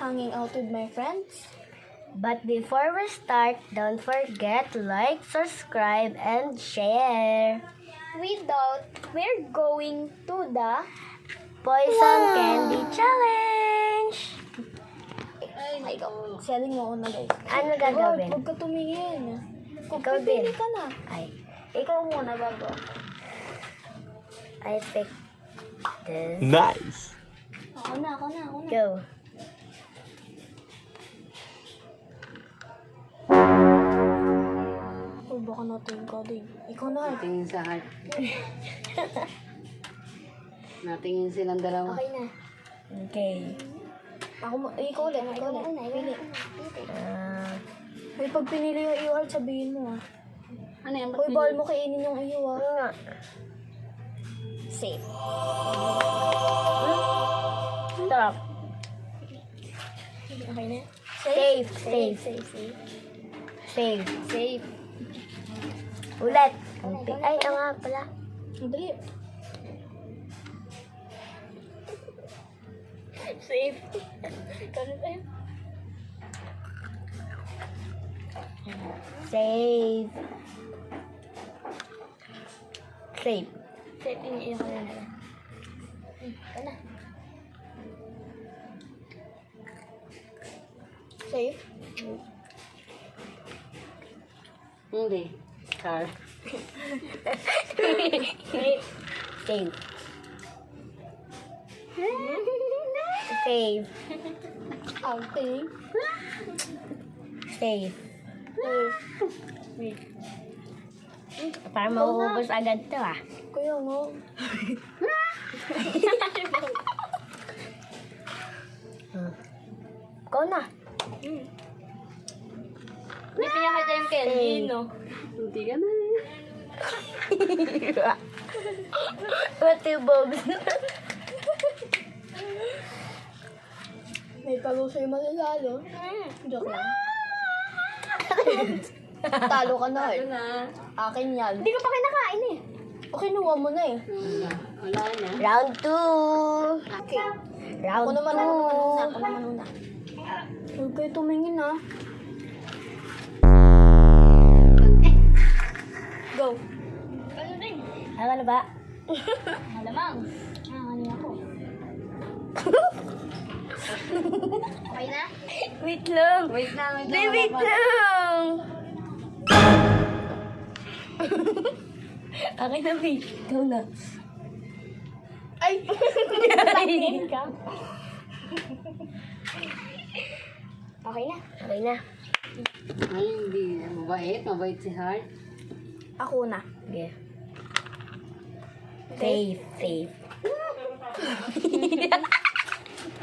hanging out with my friends. But before we start, don't forget to like, subscribe, and share. We're going to the Poison Candy Challenge! Ay, go. Selling mo ako na guys. Ano gagawin? Huwag ka tumingin. Ikaw din. Pipili ka na. Ay, ikaw muna bago. I pick this. Nice. Ako na. Go. Uy, baka natin ka din. Ikaw na. Natingin sa heart. Natingin silang dalawa. Okay na. Okay. Ikaw ulit. Pili. Uy, pag pinili yung iyo, sabihin mo ah. Ano yan? Uy, bawal mo kainin yung iyo ah. Nga. Safe. Sarap. Okay na? Safe. Safe. Ulit. Ay, nga pala. Madali. Safe. Ikaw na tayo. Safe. Safe. Safe, iniiyak ko na. Ikaw na. Safe. Hindi. Car. Safe. Safe. Safe. Okay. Safe. Para mauubos agad to ah. Kuya nga. Ikaw na. Hindi pinakita yung candy, no? Hindi ka na. Pati bobs. May talo sa'yo malalalo. Joke lang. Talo ka na eh. Akin yan. Hindi ko pa kinakain eh. O kinuha mo na eh. Wala na. Round 2. Okay. Round Ako naman 2. una. Huwag kayo tumingin ah. Go. Ano din? Ano na ba? Malamang. Kanina ako. Okay na? Wait lang. Wait na. Wait lang. Akin na, babe. Ikaw na. Ay! Tingin ka. Okay na. Okay na. Ay, hindi. Mabait si Heart. Ako na. Okay. Safe.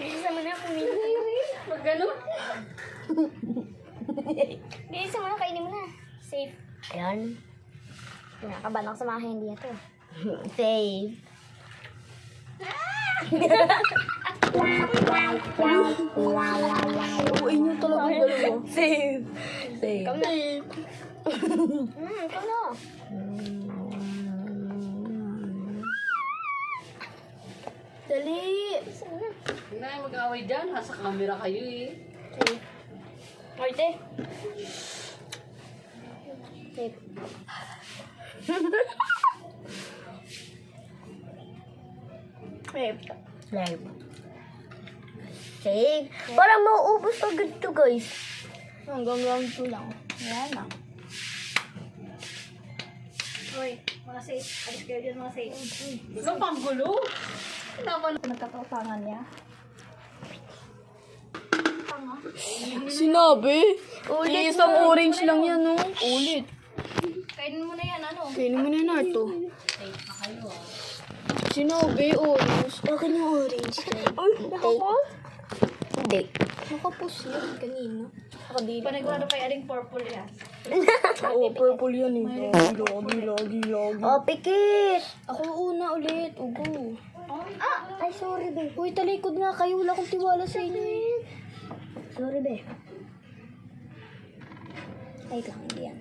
Isa mo na pumili. Pag gano'n? Isa mo na, kainin mo na. Safe. Ayan. Kinakabahan ako sa mga hindi ito. Safe. Uy niyo talaga yung dalawa. Safe. Ikaw na. Ikaw na. Dali. Isa mo na. Hindi na mag-away dyan. Nasa camera kayo eh. Safe. Arte. Safe. Safe. Safe. Safe. Parang mauubos agad to, guys. Hanggang round 2 lang. Ayan na. Hoy, mga safe. Alis kayo dyan, mga safe. Ano pang gulo? Nagkakautangan niya. Tanga. Sinabi? Ulit Isang na. orange lang yan, no? Ulit. Kainin mo na yan, ano? Kainin mo na yun, Arto. Sinabi, orange. Akin yung orange. Uy, nakapos? Hindi. Nakapos yan kanina. Nakadili. Panagwano kay aling purple yan. Oo, purple yan eh. Lagi. Oh, pikit. Ako una ulit. Ugo. Ay, sorry, be. Uy, talikod nga kayo. Wala akong tiwala sa inyo eh. Sorry, be. Ay, lang, hindi yan.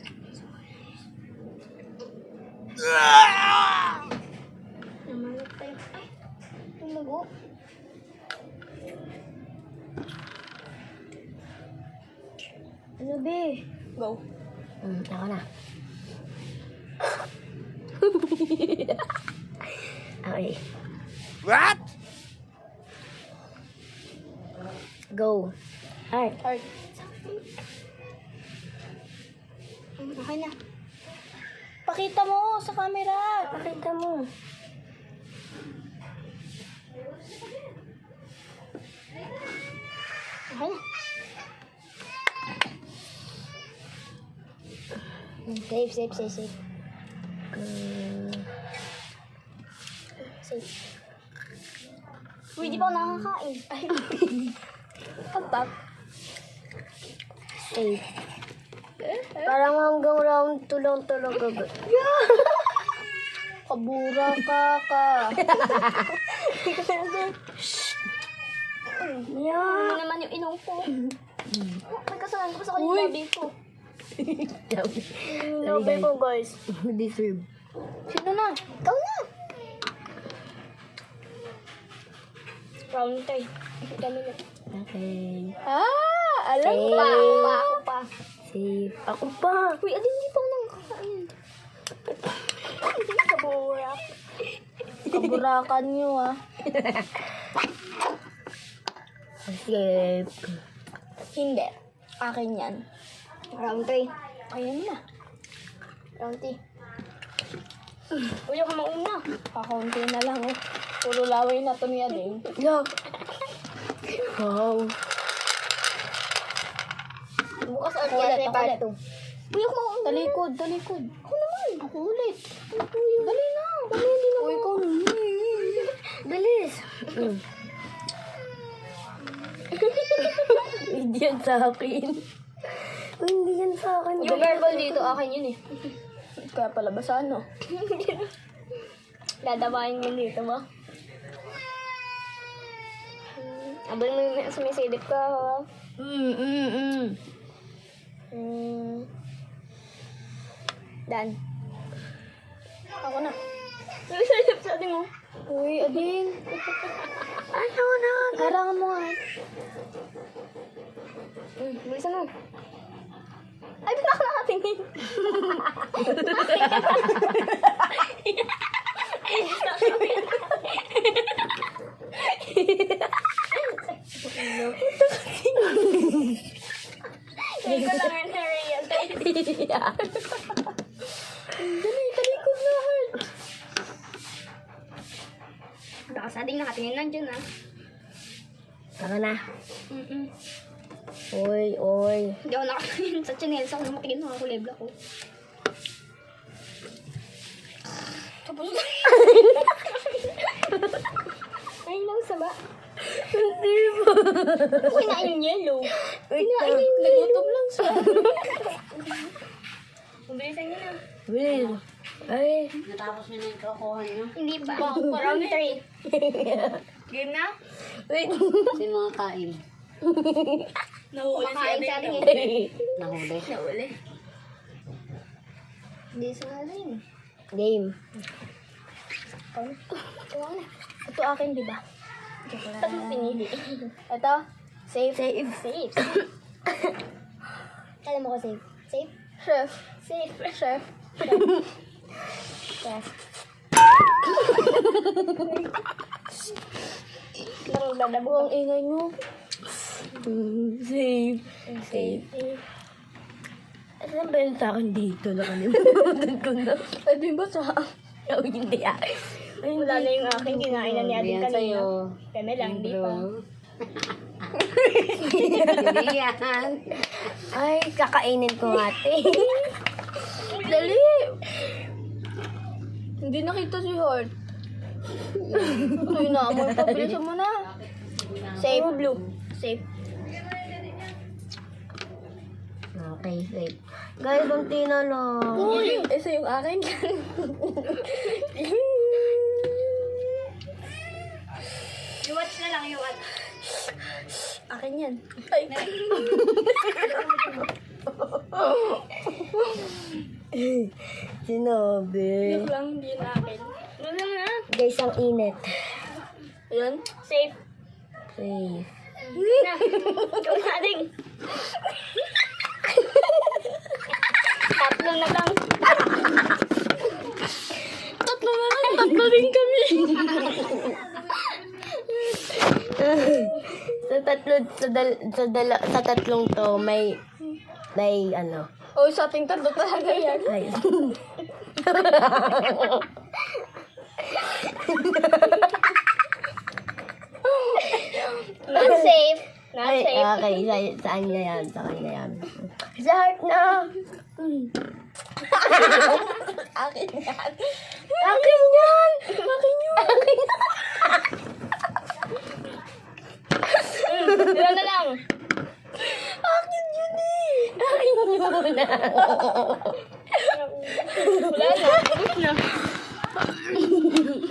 Namanot tayo. Ay, tumugo. Ano, be? Go. Ako na. Okay. What? Go. Heart. Heart. Okay na. Pakita mo sa camera. Pakita mo. Okay na. Safe, safe, safe, safe. Safe. Uy, di pa ako nakakain. Ay. Pagpap. Safe. Parang hanggang round 2 lang talaga. Kabura ka. Yeah. Ano naman yung inom ko? May kasalanan ko sa kanya baby ko. Labi ko, guys. Deserve. Sino na? Ikaw na. Round 3. Kami na. Okay. Alam Safe. pa. Ako pa. Safe. Ako pa. Uy, alin hindi pa ako nakakain. Kabura. Kaburakan nyo, ah. Safe. Hindi. Akin yan. Round 3. Ayan na. Round 3. Uy, ako mauna. Kakaunti na lang, oh. Puro laway na to niya din. Yeah. Wow. Bukas ulit Ulit, yan, part ulit. Uy, ako mauna. Talikod. Ako naman. Ako ulit. Dali na. Dali na. Uy, ikaw na. Bilis. Hindi yan sa akin. Uy, hindi yan sa akin. Yung verbal dito, akin yun eh. Kaya pala basa, no? Dadabahin mo dito ba? Abal mo yung sumisilip ka, ha? Dan. Ako na. Sumisilip sa ating mo. Uy, Ading. Ano na? Harangan mo nga. Bilisan mo. Ay, ba't ako nakatingin? Hindi ko lang rin na-realize. Dali, talikod na, Heart. Baka sa ating nakatingin lang dyan, ah. Saka na. Oy. Hindi ako nakatingin sa channel. Ako nakatingin ng ako lebla ko. Tapos na. Ay, nausaba. Hindi ba? Kinain yung yellow. Wait Kinain lang. yung nagutom lang siya. Mabilisan niyo na. Will. Ay. Natapos niyo na yung kakuha niyo. Hindi pa. Round 3. Game na? Wait. Sino mga kain? Nahuli si ating eh. Nahuli. Nahuli. Hindi sa atin. Game. Ito akin, di ba? Ito pinili. Ito, safe. Safe. Alam mo ko safe. Safe? Chef. Safe. Chef. Chef. Ang ingay mo. Safe. Saan ba yun sa akin dito? Nakalimutan ko na. Pwede ba sa... Oh, hindi ah. Ay, Wala na yung aking kinain na ni ating Yan kanina. sa'yo. Kami lang, di pa. Hindi yan. Ay, kakainin ko ate. Dali! Hindi nakita si Heart. Ay, naamoy pa. Bilisan mo na. Safe. Blue. Safe. Okay, wait. Guys, konti na lang. Uy! Isa yung akin. I-watch na lang yung akin yan. Ay. Sinabi. Yung lang, hindi na akin. Wala na. Guys, ang init. Ayun. Safe. Safe. Na. Ikaw na, Ading. tatlo na lang. Tatlo na lang, tatlo rin kami. Sa tatlong to, may ano. Oh, sa ating tatlo talaga yan. Ay. Not safe. Not Ay, safe. okay, sa kanya yan, sa kanya yan. Sa heart na. Akin yan. Akin yan! Akin yan. Ilan na lang? Akin yun eh. Akin yun na. Wala na. Ubus na.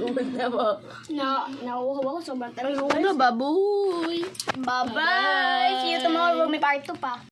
Ubus na po. Nauuhaw ako. Sobrang tagal. Ano, baboy. Bye-bye. See you tomorrow. May part 2 pa.